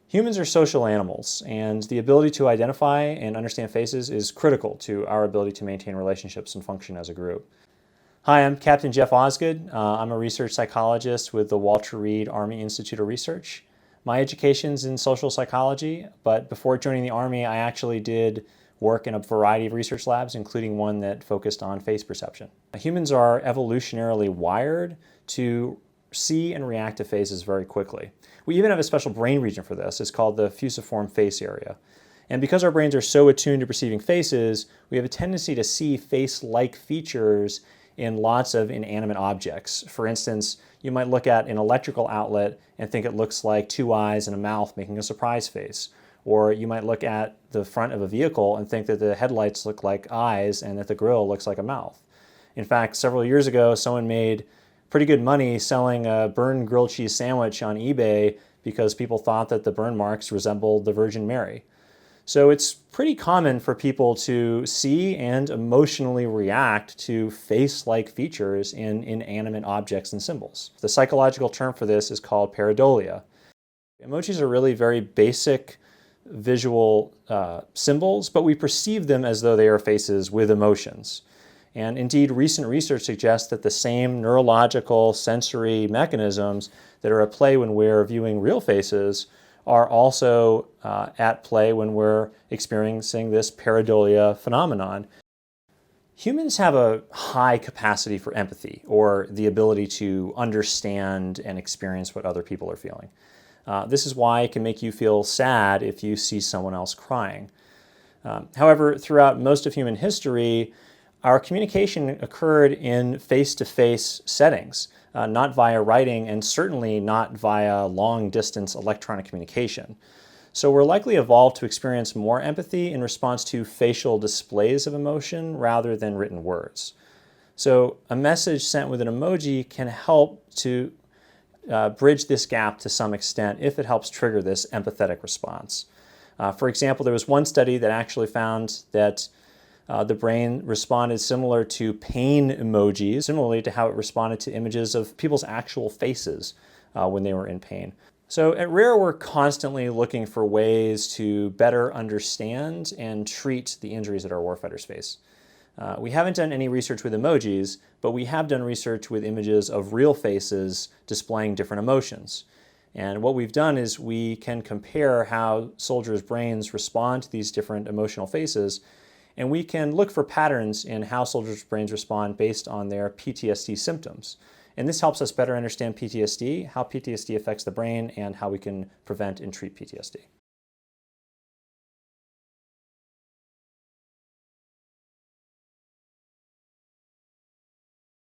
Humans are social animals, and the ability to identify and understand faces is critical to our ability to maintain relationships and function as a group. Hi, I'm Captain Jeff Osgood. I'm a research psychologist with the Walter Reed Army Institute of Research. My education's in social psychology, but before joining the Army, I actually did work in a variety of research labs, including one that focused on face perception. Humans are evolutionarily wired to see and react to faces very quickly. We even have a special brain region for this. It's called the fusiform face area. And because our brains are so attuned to perceiving faces, we have a tendency to see face-like features in lots of inanimate objects. For instance, you might look at an electrical outlet and think it looks like two eyes and a mouth making a surprise face. Or you might look at the front of a vehicle and think that the headlights look like eyes and that the grille looks like a mouth. In fact, several years ago, someone made pretty good money selling a burned grilled cheese sandwich on eBay because people thought that the burn marks resembled the Virgin Mary. So it's pretty common for people to see and emotionally react to face-like features in inanimate objects and symbols. The psychological term for this is called pareidolia. Emojis are really very basic visual symbols, but we perceive them as though they are faces with emotions. And indeed, recent research suggests that the same neurological sensory mechanisms that are at play when we're viewing real faces are also at play when we're experiencing this pareidolia phenomenon. Humans have a high capacity for empathy, or the ability to understand and experience what other people are feeling. This is why it can make you feel sad if you see someone else crying. However, throughout most of human history, our communication occurred in face-to-face settings, not via writing and certainly not via long-distance electronic communication. So we're likely evolved to experience more empathy in response to facial displays of emotion rather than written words. So a message sent with an emoji can help to bridge this gap to some extent if it helps trigger this empathetic response. For example, there was one study that actually found that the brain responded similar to pain emojis, similarly to how it responded to images of people's actual faces when they were in pain. So at WRAIR, we're constantly looking for ways to better understand and treat the injuries that our warfighters face. We haven't done any research with emojis, but we have done research with images of real faces displaying different emotions. And what we've done is we can compare how soldiers' brains respond to these different emotional faces, and we can look for patterns in how soldiers' brains respond based on their PTSD symptoms. And this helps us better understand PTSD, how PTSD affects the brain, and how we can prevent and treat PTSD.